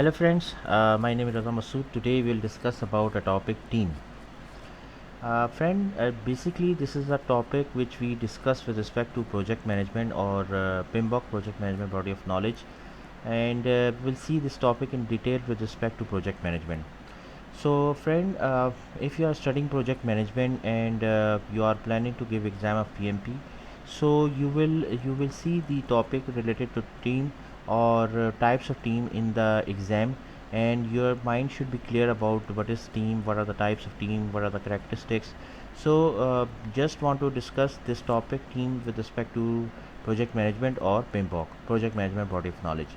Hello friends, my name is Raza Masood. Today we'll discuss about a topic team. Basically this is a topic which we discuss with respect to project management or PMBOK project management body of knowledge, and we'll see this topic in detail with respect to project management. So if you are studying project management and you are planning to give exam of PMP, so you will see the topic related to team or types of team in the exam, and your mind should be clear about what is team, what are the types of team, what are the characteristics. So just want to discuss this topic team with respect to project management or PMBOK project management body of knowledge.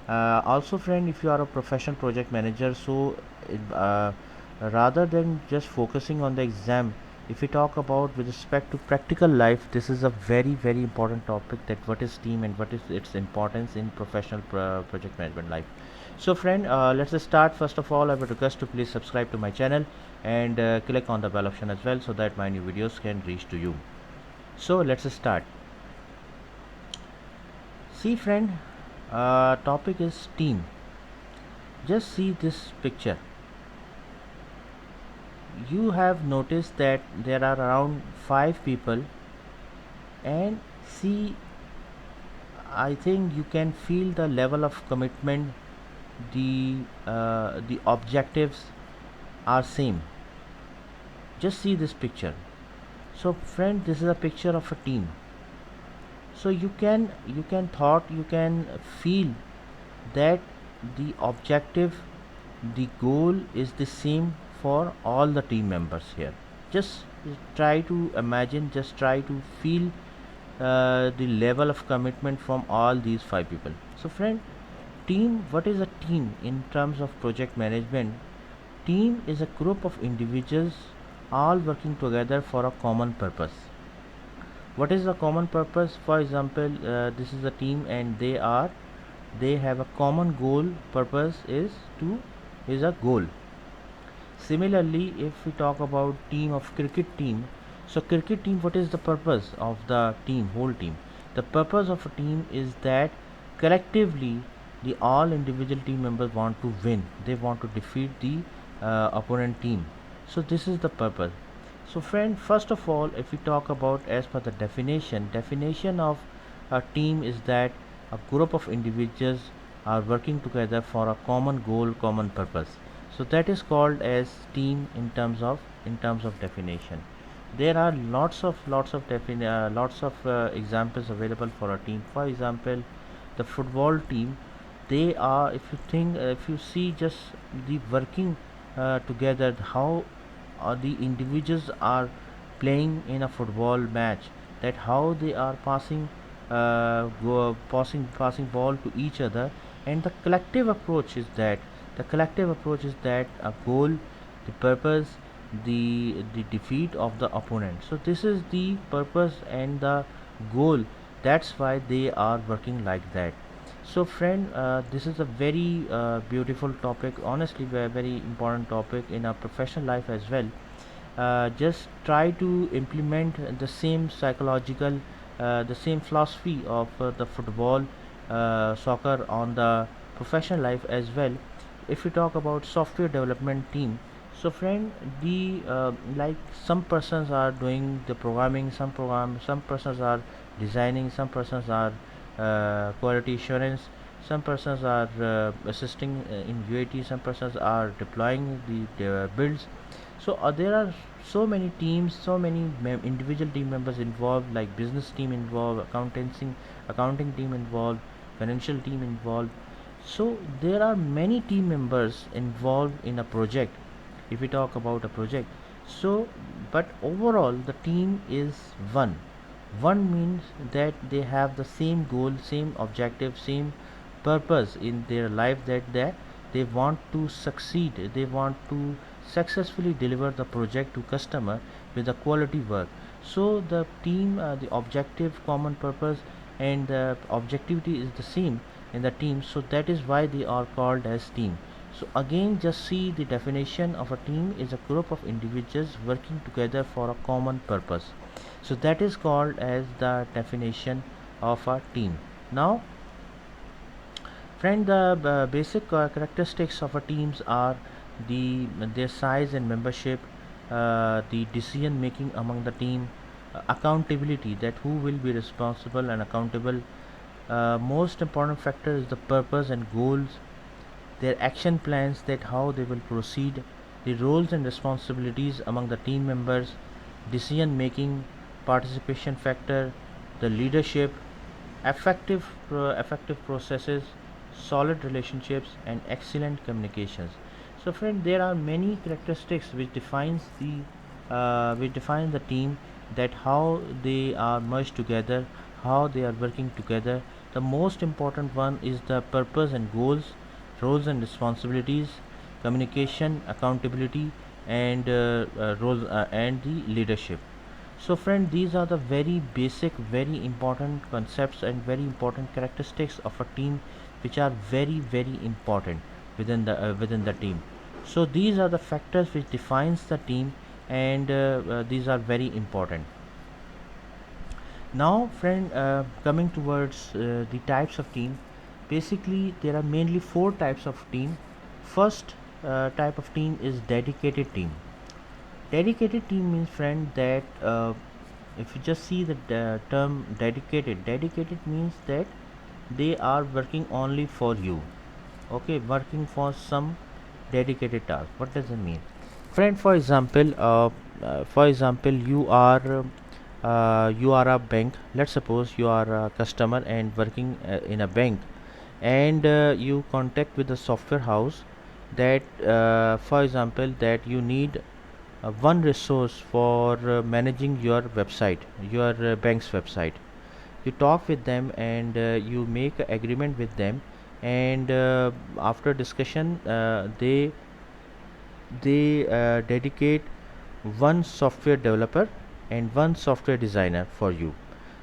Also friend, if you are a professional project manager, so uh, rather than just focusing on the exam, if we talk about with respect to practical life, this is a very important topic, that what is team and what is its importance in professional project management life. So friend, let's just start. First of all, I would request to please subscribe to my channel and click on the bell option as well, so that my new videos can reach to you. So let's just start. See friend, topic is team. Just see this picture. You have noticed that there are around 5 people, and see, I think you can feel the level of commitment. The objectives are same. Just see this picture. So friend, this is a picture of a team. So you can feel that the objective, the goal is the same for all the team members here. Just try to imagine, just try to feel the level of commitment from all these 5 people. So friend, team, what is a team in terms of project management? Team is a group of individuals all working together for a common purpose. What is the common purpose? For example, this is a team and they have a common goal. Purpose is a goal. Similarly, if we talk about team of cricket team, so cricket team, what is the purpose of the team, whole team? The purpose of a team is that collectively the all individual team members want to win, they want to defeat the opponent team. So this is the purpose. So friend, first of all, if we talk about as per the definition of a team is that a group of individuals are working together for a common goal, common purpose. So that is called as team in terms of definition. There are lots of examples available for a team. For example, the football team, they are, if you see just the working together, how the individuals are playing in a football match, that how they are passing ball to each other, and the collective approach is that a goal, the purpose, the defeat of the opponent. So this is the purpose and the goal. That's why they are working like that. So friend, this is a very beautiful topic, honestly very important topic in our professional life as well. Just try to implement the same psychological, the same philosophy of the football, soccer on the professional life as well. If we talk about software development team, so friend, the like some persons are doing the programming, some persons are designing, some persons are quality assurance, some persons are assisting in UAT, some persons are deploying the builds. So there are so many teams, so many individual team members involved, like business team involved, accounting team involved, financial team involved. So there are many team members involved in a project, if we talk about a project. So but overall the team is one. One means that they have the same goal, same objective, same purpose in their life, that they want to succeed, they want to successfully deliver the project to customer with a quality work. So the team, the objective, common purpose, and the objectivity is the same in the team, so that is why they are called as team. So again, just see, the definition of a team is a group of individuals working together for a common purpose. So that is called as the definition of a team. Now Friend, the basic characteristics of a teams are their size and membership, the decision making among the team, accountability, that who will be responsible and accountable. Most important factor is the purpose and goals, their action plans, that how they will proceed, the roles and responsibilities among the team members, decision making, participation factor, the leadership, effective processes, solid relationships, and excellent communications. So friend, there are many characteristics which define the team, that how they are merged together, how they are working together. The most important one is the purpose and goals, roles and responsibilities, communication, accountability, and roles and the leadership. So friend, these are the very basic, very important concepts and very important characteristics of a team, which are very important within the team. So these are the factors which defines the team, and these are very important. Now friend, coming towards the types of team, basically there are mainly four types of team. First type of team is dedicated team. Dedicated team means, friend, that if you just see the term dedicated means that they are working only for you. Okay, working for some dedicated task. What does it mean, friend? For example, you are a bank. Let's suppose you are a customer and working in a bank, and you contact with the software house, that for example, that you need one resource for managing your website, your bank's website. You talk with them, and you make an agreement with them, and after discussion, they dedicate one software developer and one software designer for you.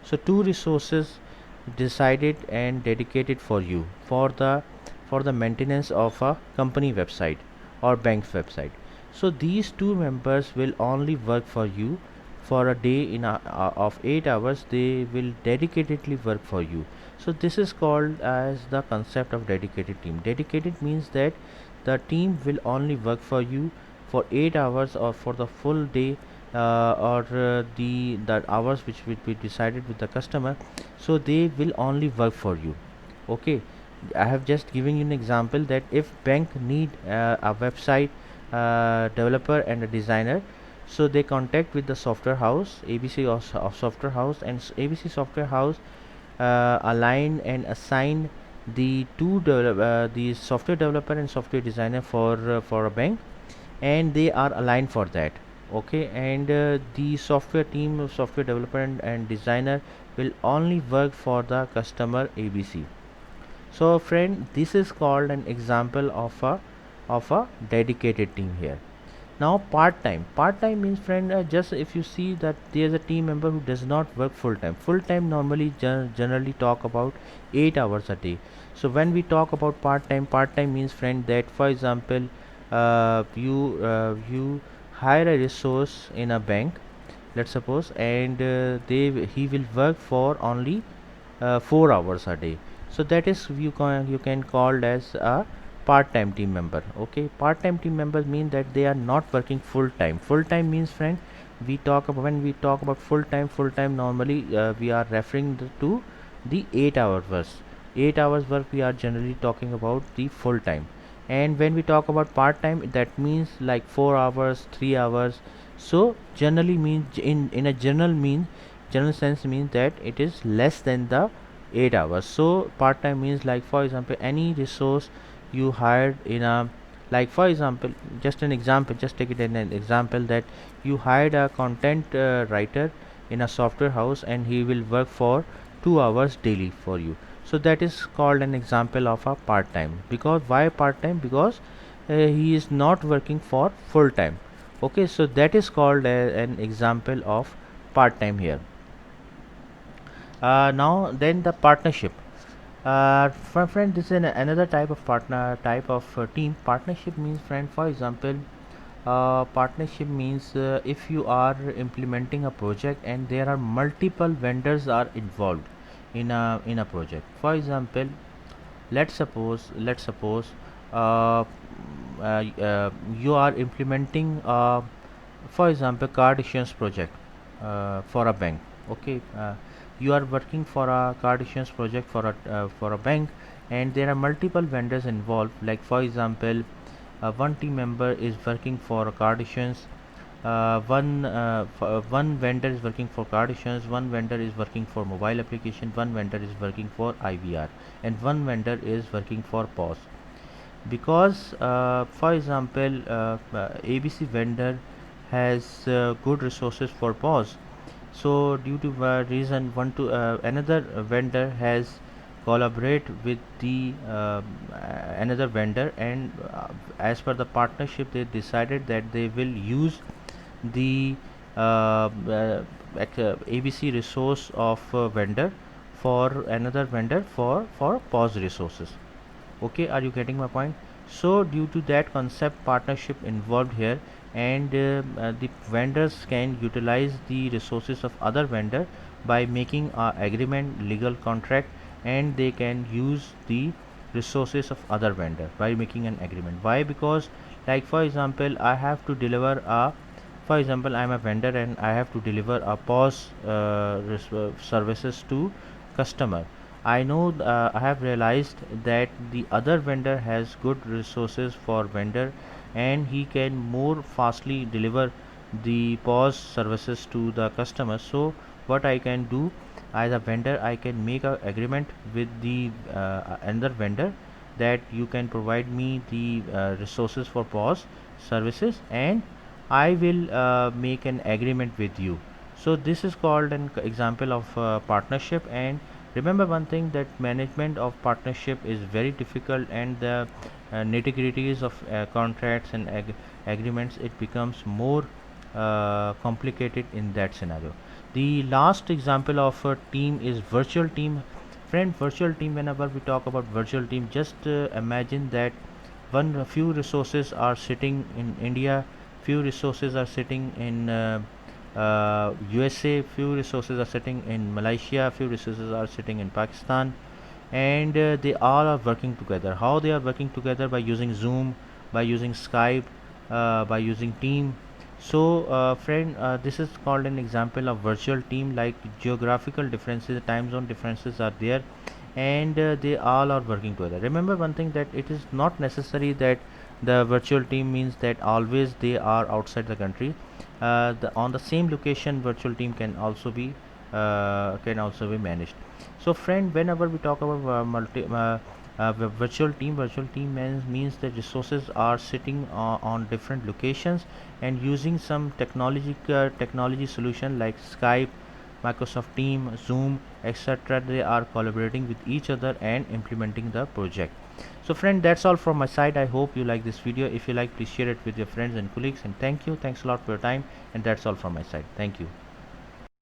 So two resources decided and dedicated for you, for the maintenance of a company website or bank's website. So these two members will only work for you for a day of 8 hours. They will dedicatedly work for you. So this is called as the concept of dedicated team. Dedicated means that the team will only work for you for 8 hours or for the full day, or the hours which will be decided with the customer. So they will only work for you. Okay, I have just given you an example, that if bank need a website developer and a designer, so they contact with the software house, ABC of software house, and ABC software house align and assign the software developer and software designer for a bank, and they are aligned for that. Okay, and the software team of software developer and designer will only work for the customer ABC. So friend, this is called an example of a dedicated team here. Now part time means, friend, just if you see that there's a team member who does not work full time normally generally talk about 8 hours a day. So when we talk about part time means, friend, that for example, you hire a resource in a bank, let's suppose, and he will work for only 4 hours a day. So that is, you can call as a part-time team member. Okay, part-time team members mean that they are not working full time means, friend, when we talk about full time normally we are referring to the 8 hours work. We are generally talking about the full time. And when we talk about part time, that means like 4 hours, 3 hours. So generally means, in a general sense means that it is less than the 8 hours. So part time means, like for example, any resource you hired in a, like for example, just take it in an example, that you hired a content writer in a software house, and he will work for 2 hours daily for you. So that is called an example of a part time. Because why part time? Because he is not working for full time. Okay, so that is called an example of part time here. Now then, the partnership. Friend, this is another type of team. Partnership means, friend, for example, partnership means if you are implementing a project and there are multiple vendors are involved in a project. For example, let's suppose uh, you are implementing for example card issuance project for a bank. Okay, you are working for a card issuance project for a bank, and there are multiple vendors involved. Like for example, one team member is working for a card issuance, one vendor is working for card issuance, one vendor is working for mobile application, one vendor is working for IVR, and one vendor is working for POS. Because for example ABC vendor has good resources for POS, so due to reason one to another vendor has collaborate with the another vendor, and as per the partnership they decided that they will use the ABC resource of vendor for another vendor for POS resources. Okay, are you getting my point? So due to that concept partnership involved here, and the vendors can utilize the resources of other vendor by making a agreement, legal contract, and they can use the resources of other vendor by making an agreement. Why? Because like for example I have to deliver a, for example I am a vendor and I have to deliver a POS services to customer. I know I have realized that the other vendor has good resources for vendor, and he can more fastly deliver the POS services to the customer. So what I can do as a vendor, I can make a agreement with the another vendor that you can provide me the resources for POS services, and I will make an agreement with you. So this is called an example of partnership. And remember one thing, that management of partnership is very difficult, and the nitty-gritties of contracts and agreements, it becomes more complicated in that scenario. The last example of a team is virtual team. Friend, virtual team, whenever we talk about virtual team, just imagine that one a few resources are sitting in India, few resources are sitting in USA, few resources are sitting in Malaysia, few resources are sitting in Pakistan, and they all are working together. How they are working together? By using Zoom, by using Skype, by using Team. So friend, this is called an example of virtual team. Like geographical differences, time zone differences are there, and they all are working together. Remember one thing, that it is not necessary that the virtual team means that always they are outside the country. On the same location virtual team can also be managed. So friend, whenever we talk about virtual team means that resources are sitting on different locations, and using some technology solution like Skype, Microsoft Team, Zoom, etc. They are collaborating with each other and implementing the project. So friend, that's all from my side. I hope you like this video. If you like, please share it with your friends and colleagues, and thanks a lot for your time. And that's all from my side. Thank you.